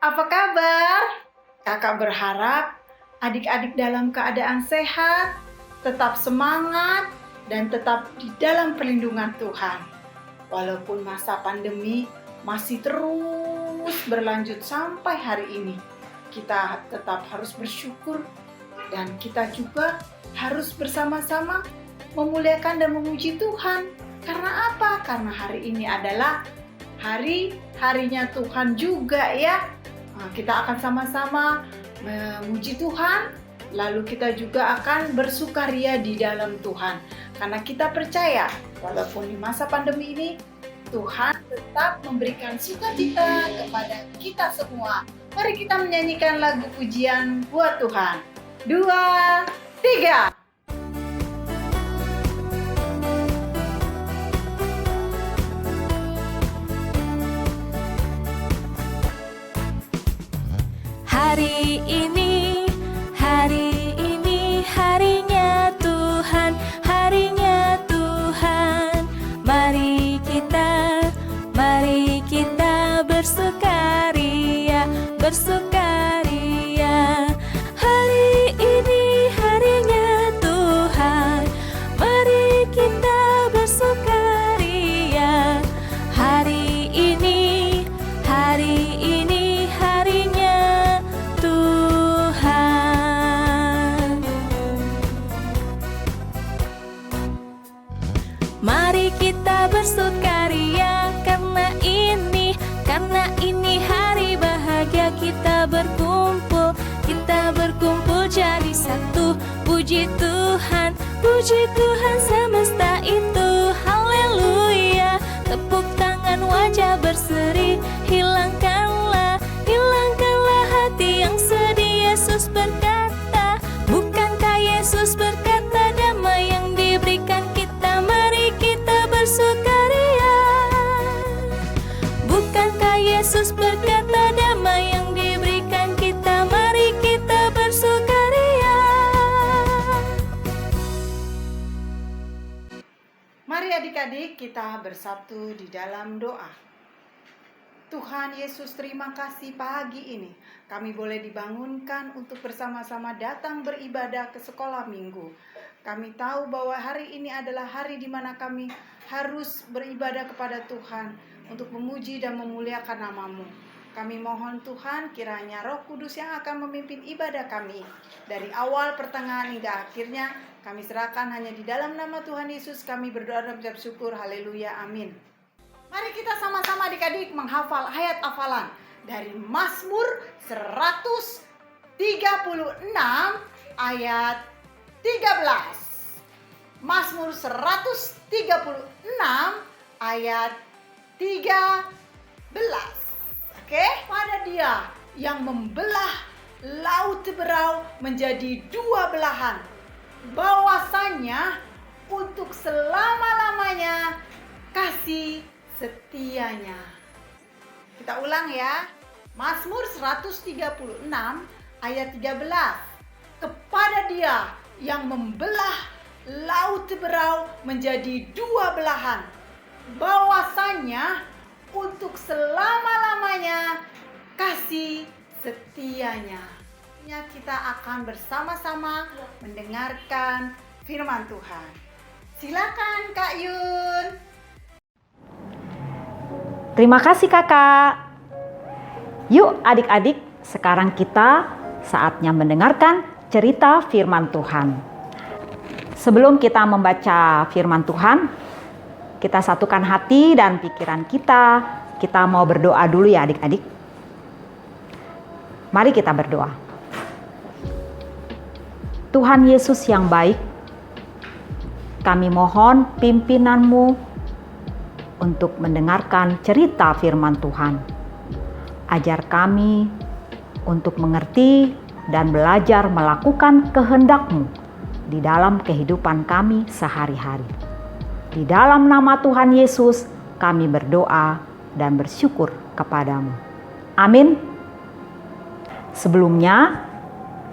Apa kabar? Kakak berharap adik-adik dalam keadaan sehat, tetap semangat, dan tetap di dalam perlindungan Tuhan. Walaupun masa pandemi masih terus berlanjut sampai hari ini, kita tetap harus bersyukur dan kita juga harus bersama-sama memuliakan dan memuji Tuhan. Karena apa? Karena hari ini adalah harinya Tuhan juga ya. Kita akan sama-sama memuji Tuhan, lalu kita juga akan bersukaria di dalam Tuhan. Karena kita percaya, walaupun di masa pandemi ini, Tuhan tetap memberikan sukacita kepada kita semua. Mari kita menyanyikan lagu pujian buat Tuhan. 2, 3. Hari ini harinya Tuhan, harinya Tuhan. Mari kita bersukaria, bersukaria. Hari ini harinya Tuhan, mari kita bersukaria. Hari ini harinya Tuhan. Mari kita bersukaria karena ini hari bahagia. Kita berkumpul jadi satu. Puji Tuhan semesta itu. Haleluya. Tepuk tangan, wajah berseri. Hilangkanlah hati yang sedih. Yesus berkata, bukankah Yesus berkata, damai yang diberikan kita, mari kita bersukaria. Bukankah Yesus berkata, damai yang diberikan kita, mari kita bersukaria. Mari adik-adik kita bersatu di dalam doa. Tuhan Yesus, terima kasih pagi ini kami boleh dibangunkan untuk bersama-sama datang beribadah ke sekolah minggu. Kami tahu bahwa hari ini adalah hari di mana kami harus beribadah kepada Tuhan untuk memuji dan memuliakan nama-Mu. Kami mohon Tuhan, kiranya Roh Kudus yang akan memimpin ibadah kami dari awal, pertengahan hingga akhirnya. Kami serahkan hanya di dalam nama Tuhan Yesus. Kami berdoa dan mengucap syukur. Haleluya, amin. Mari kita sama-sama adik-adik menghafal ayat hafalan dari Mazmur 136 ayat 13. Mazmur 136 ayat 13. Oke, pada Dia yang membelah laut berau menjadi dua belahan, bahwasanya untuk selama-lamanya kasih setianya. Kita ulang ya. Mazmur 136 ayat 13. Kepada Dia yang membelah laut berau menjadi dua belahan, bahwasanya untuk selama-lamanya kasih setianya. Kita akan bersama-sama mendengarkan firman Tuhan. Silakan Kak Yun. Terima kasih kakak. Yuk adik-adik, sekarang kita saatnya mendengarkan cerita firman Tuhan. Sebelum kita membaca firman Tuhan, kita satukan hati dan pikiran kita. Kita mau berdoa dulu ya adik-adik. Mari kita berdoa. Tuhan Yesus yang baik, kami mohon pimpinanmu untuk mendengarkan cerita firman Tuhan. Ajar kami untuk mengerti dan belajar melakukan kehendak-Mu di dalam kehidupan kami sehari-hari. Di dalam nama Tuhan Yesus kami berdoa dan bersyukur kepadamu. Amin. Sebelumnya,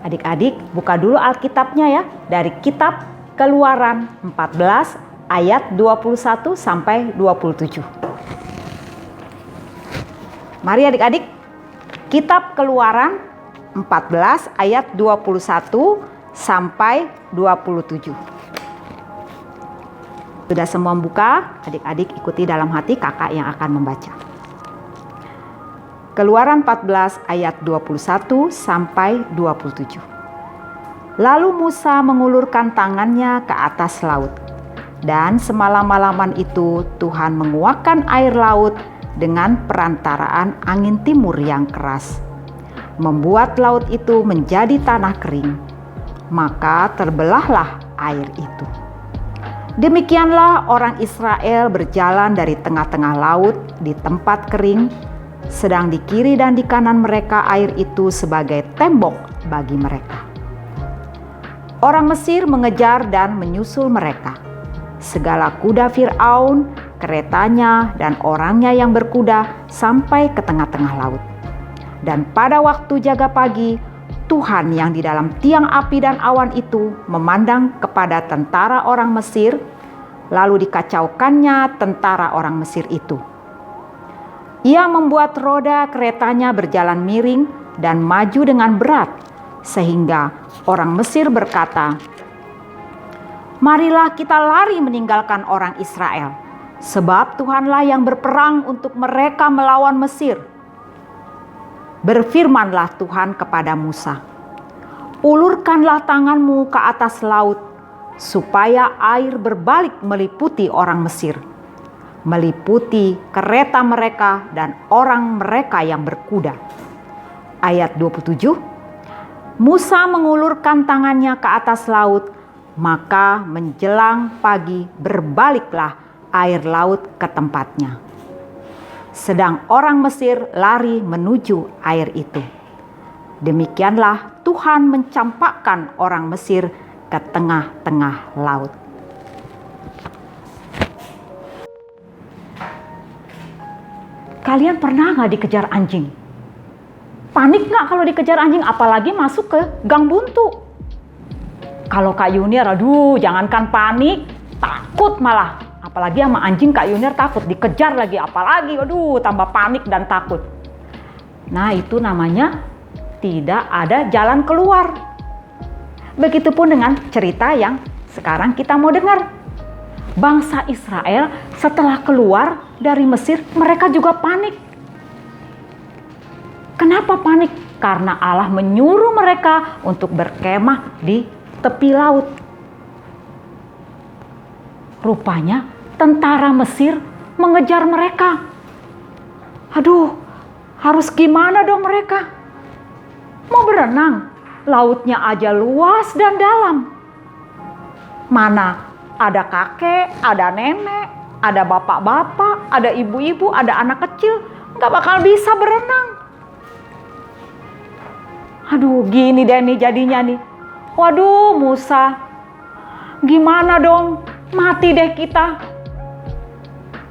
adik-adik buka dulu Alkitabnya ya, dari kitab Keluaran 14 ayat 21 sampai 27. Mari adik-adik Kitab Keluaran 14 ayat 21 sampai 27. Sudah semua membuka? Adik-adik ikuti dalam hati kakak yang akan membaca. Keluaran 14 ayat 21 sampai 27. Lalu Musa mengulurkan tangannya ke atas laut. Dan semalam-malaman itu Tuhan menguakkan air laut dengan perantaraan angin timur yang keras, membuat laut itu menjadi tanah kering. Maka terbelahlah air itu. Demikianlah orang Israel berjalan dari tengah-tengah laut di tempat kering, sedang di kiri dan di kanan mereka air itu sebagai tembok bagi mereka. Orang Mesir mengejar dan menyusul mereka. Segala kuda Fir'aun, keretanya, dan orangnya yang berkuda sampai ke tengah-tengah laut. Dan pada waktu jaga pagi, Tuhan yang di dalam tiang api dan awan itu memandang kepada tentara orang Mesir, lalu dikacaukannya tentara orang Mesir itu. Ia membuat roda keretanya berjalan miring dan maju dengan berat, sehingga orang Mesir berkata, "Marilah kita lari meninggalkan orang Israel, sebab Tuhanlah yang berperang untuk mereka melawan Mesir." Berfirmanlah Tuhan kepada Musa, "Ulurkanlah tanganmu ke atas laut, supaya air berbalik meliputi orang Mesir, meliputi kereta mereka dan orang mereka yang berkuda." Ayat 27, Musa mengulurkan tangannya ke atas laut, maka menjelang pagi berbaliklah air laut ke tempatnya. Sedang orang Mesir lari menuju air itu. Demikianlah Tuhan mencampakkan orang Mesir ke tengah-tengah laut. Kalian pernah gak dikejar anjing? Panik gak kalau dikejar anjing, apalagi masuk ke gang buntu? Kalau Kak Yuniar, aduh jangankan panik, takut malah. Apalagi sama anjing Kak Yuniar takut, dikejar lagi, apalagi aduh tambah panik dan takut. Nah itu namanya tidak ada jalan keluar. Begitupun dengan cerita yang sekarang kita mau dengar. Bangsa Israel setelah keluar dari Mesir, mereka juga panik. Kenapa panik? Karena Allah menyuruh mereka untuk berkemah di tepi laut. Rupanya tentara Mesir mengejar mereka. Aduh, harus gimana dong mereka? Mau berenang, lautnya aja luas dan dalam. Mana ada kakek, ada nenek, ada bapak-bapak, ada ibu-ibu, ada anak kecil, gak bakal bisa berenang. Aduh, gini deh nih jadinya nih. Waduh, Musa, gimana dong? Mati deh kita.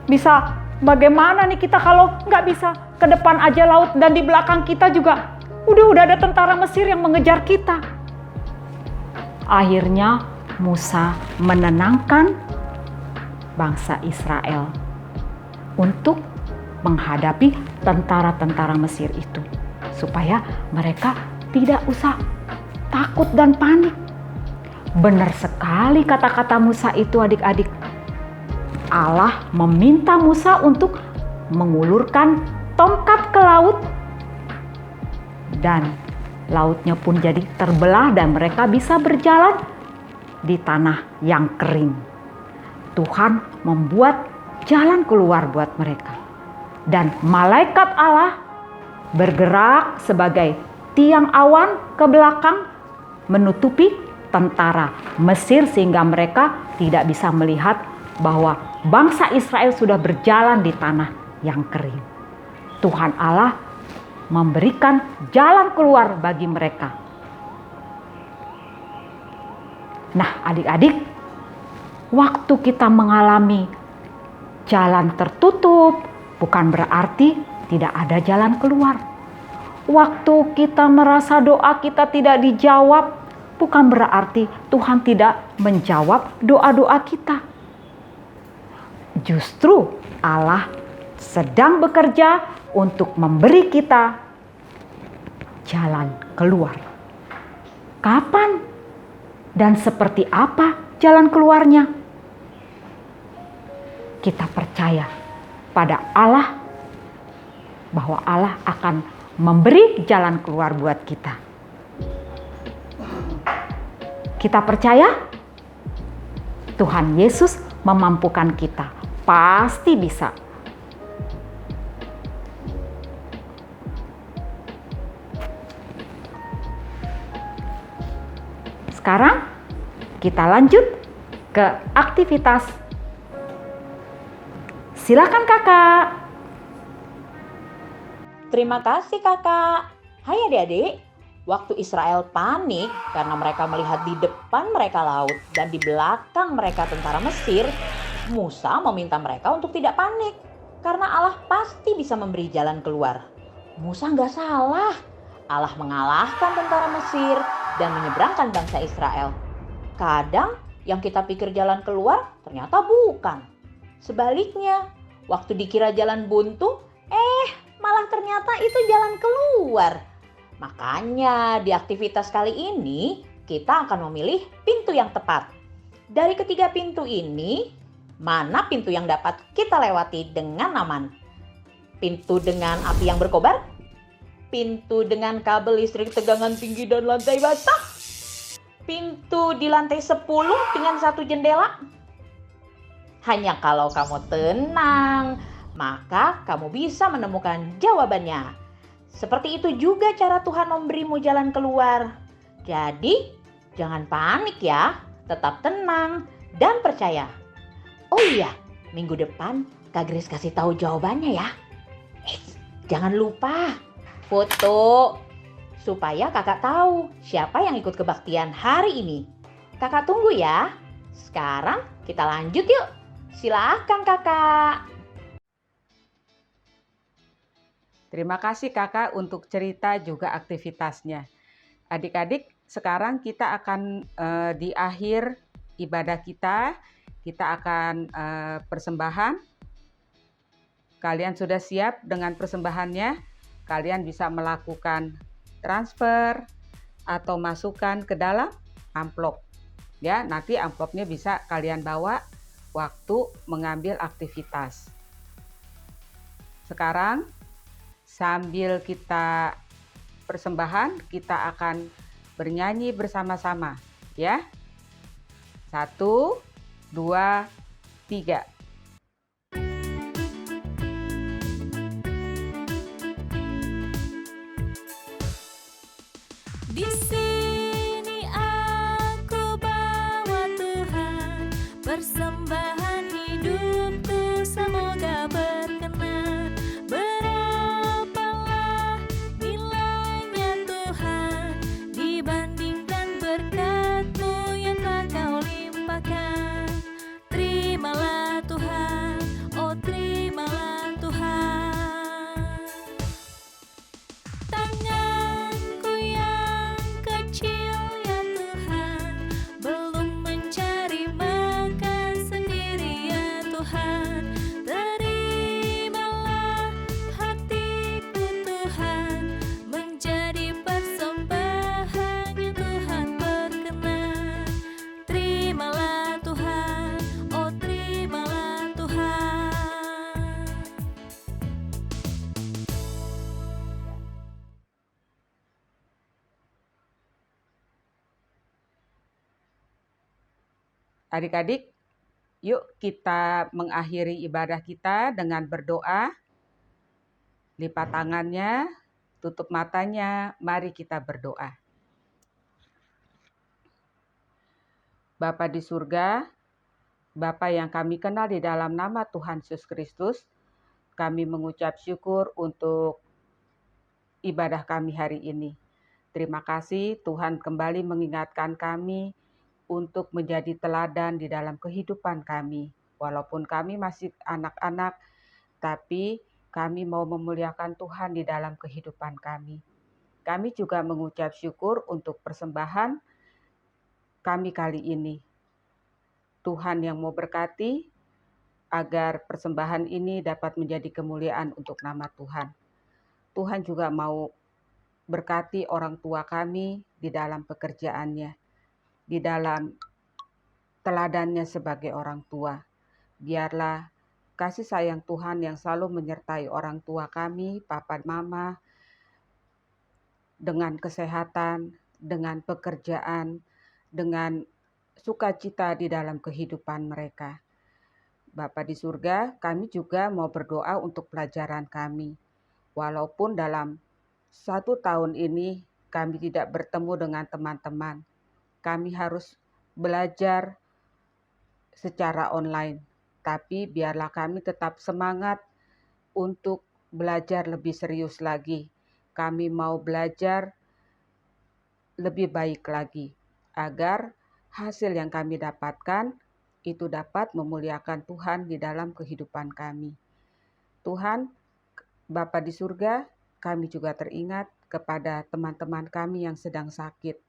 Bisa bagaimana nih kita kalau nggak bisa ke depan aja laut dan di belakang kita juga udah ada tentara Mesir yang mengejar kita. Akhirnya Musa menenangkan bangsa Israel untuk menghadapi tentara-tentara Mesir itu, supaya mereka tidak usah takut dan panik. Benar sekali kata-kata Musa itu adik-adik. Allah meminta Musa untuk mengulurkan tongkat ke laut, dan lautnya pun jadi terbelah dan mereka bisa berjalan di tanah yang kering. Tuhan membuat jalan keluar buat mereka, dan malaikat Allah bergerak sebagai tiang awan ke belakang menutupi tentara Mesir sehingga mereka tidak bisa melihat bahwa bangsa Israel sudah berjalan di tanah yang kering. Tuhan Allah memberikan jalan keluar bagi mereka. Nah, adik-adik, waktu kita mengalami jalan tertutup bukan berarti tidak ada jalan keluar. Waktu kita merasa doa kita tidak dijawab, bukan berarti Tuhan tidak menjawab doa-doa kita. Justru Allah sedang bekerja untuk memberi kita jalan keluar. Kapan dan seperti apa jalan keluarnya? Kita percaya pada Allah bahwa Allah akan memberi jalan keluar buat kita. Kita percaya Tuhan Yesus memampukan kita, pasti bisa. Sekarang kita lanjut ke aktivitas. Silakan Kakak. Terima kasih Kakak. Hai adik-adik, waktu Israel panik karena mereka melihat di depan mereka laut dan di belakang mereka tentara Mesir, Musa meminta mereka untuk tidak panik karena Allah pasti bisa memberi jalan keluar. Musa nggak salah. Allah mengalahkan tentara Mesir dan menyeberangkan bangsa Israel. Kadang yang kita pikir jalan keluar ternyata bukan. Sebaliknya, waktu dikira jalan buntu, malah ternyata itu jalan keluar. Makanya di aktivitas kali ini kita akan memilih pintu yang tepat. Dari ketiga pintu ini, mana pintu yang dapat kita lewati dengan aman? Pintu dengan api yang berkobar? Pintu dengan kabel listrik tegangan tinggi dan lantai basah? Pintu di lantai 10 dengan satu jendela? Hanya kalau kamu tenang, maka kamu bisa menemukan jawabannya. Seperti itu juga cara Tuhan memberimu jalan keluar. Jadi, jangan panik ya, tetap tenang dan percaya. Oh iya, minggu depan Kak Grace kasih tahu jawabannya ya. Jangan lupa foto supaya kakak tahu siapa yang ikut kebaktian hari ini. Kakak tunggu ya. Sekarang kita lanjut yuk. Silakan kakak. Terima kasih Kakak untuk cerita juga aktivitasnya. Adik-adik, sekarang kita akan di akhir ibadah kita akan persembahan. Kalian sudah siap dengan persembahannya? Kalian bisa melakukan transfer atau masukkan ke dalam amplop. Ya, nanti amplopnya bisa kalian bawa waktu mengambil aktivitas. Sekarang sambil kita persembahan, kita akan bernyanyi bersama-sama, ya. 1, 2, 3. Di sini aku bawa Tuhan, persembahan hidupku semoga berkenan. Berapalah nilainya Tuhan dibandingkan berkat-Mu yang telah Kau limpahkan. Terimalah Tuhan, oh terimalah Tuhan. Tanganku yang kecil ya Tuhan, belum mencari makan sendiri ya Tuhan. Terimalah hatiku Tuhan, menjadi persembahan yang Tuhan berkenan. Terimalah Tuhan, oh terimalah Tuhan. Adik-adik, yuk kita mengakhiri ibadah kita dengan berdoa. Lipat tangannya, tutup matanya, mari kita berdoa. Bapa di surga, Bapa yang kami kenal di dalam nama Tuhan Yesus Kristus, kami mengucap syukur untuk ibadah kami hari ini. Terima kasih Tuhan kembali mengingatkan kami untuk menjadi teladan di dalam kehidupan kami. Walaupun kami masih anak-anak, tapi kami mau memuliakan Tuhan di dalam kehidupan kami. Kami juga mengucap syukur untuk persembahan kami kali ini. Tuhan yang mau berkati agar persembahan ini dapat menjadi kemuliaan untuk nama Tuhan. Tuhan juga mau berkati orang tua kami di dalam pekerjaannya, di dalam teladannya sebagai orang tua. Biarlah kasih sayang Tuhan yang selalu menyertai orang tua kami, papa, mama, dengan kesehatan, dengan pekerjaan, dengan sukacita di dalam kehidupan mereka. Bapa di surga, kami juga mau berdoa untuk pelajaran kami. Walaupun dalam 1 tahun ini kami tidak bertemu dengan teman-teman, kami harus belajar secara online. Tapi biarlah kami tetap semangat untuk belajar lebih serius lagi. Kami mau belajar lebih baik lagi, agar hasil yang kami dapatkan itu dapat memuliakan Tuhan di dalam kehidupan kami. Tuhan, Bapa di surga, kami juga teringat kepada teman-teman kami yang sedang sakit.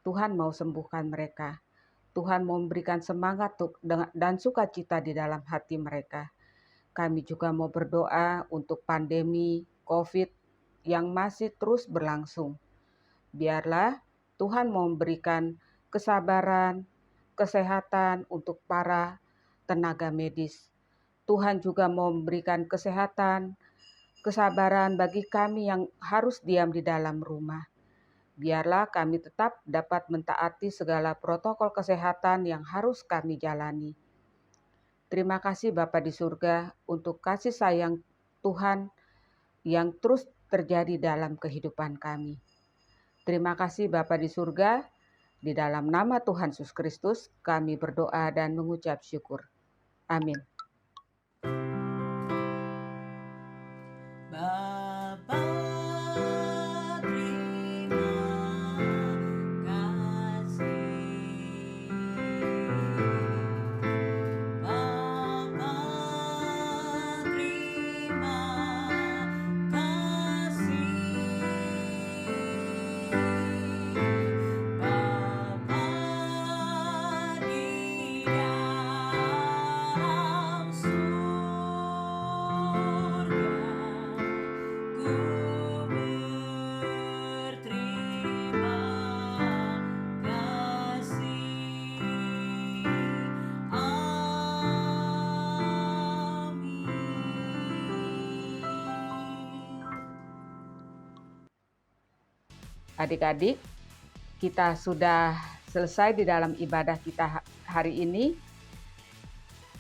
Tuhan mau sembuhkan mereka. Tuhan mau memberikan semangat dan sukacita di dalam hati mereka. Kami juga mau berdoa untuk pandemi COVID yang masih terus berlangsung. Biarlah Tuhan mau memberikan kesabaran, kesehatan untuk para tenaga medis. Tuhan juga mau memberikan kesehatan, kesabaran bagi kami yang harus diam di dalam rumah. Biarlah kami tetap dapat mentaati segala protokol kesehatan yang harus kami jalani. Terima kasih Bapa di surga untuk kasih sayang Tuhan yang terus terjadi dalam kehidupan kami. Terima kasih Bapa di surga, di dalam nama Tuhan Yesus Kristus kami berdoa dan mengucap syukur. Amin. Bapa, terima kasih. Bapa, terima kasih. Bapa di dalam surga, ku berterima kasih. Amin. Adik-adik, kita sudah selesai di dalam ibadah kita hari ini.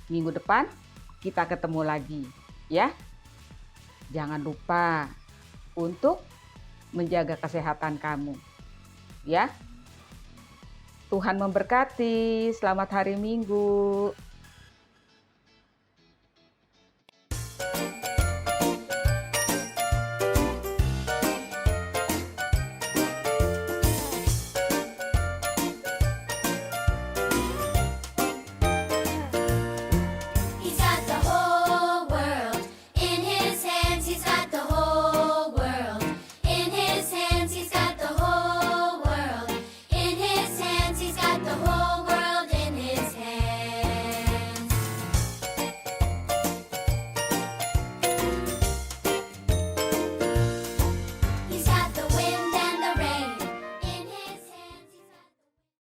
Minggu depan kita ketemu lagi, ya. Jangan lupa untuk menjaga kesehatan kamu, ya. Tuhan memberkati. Selamat hari Minggu.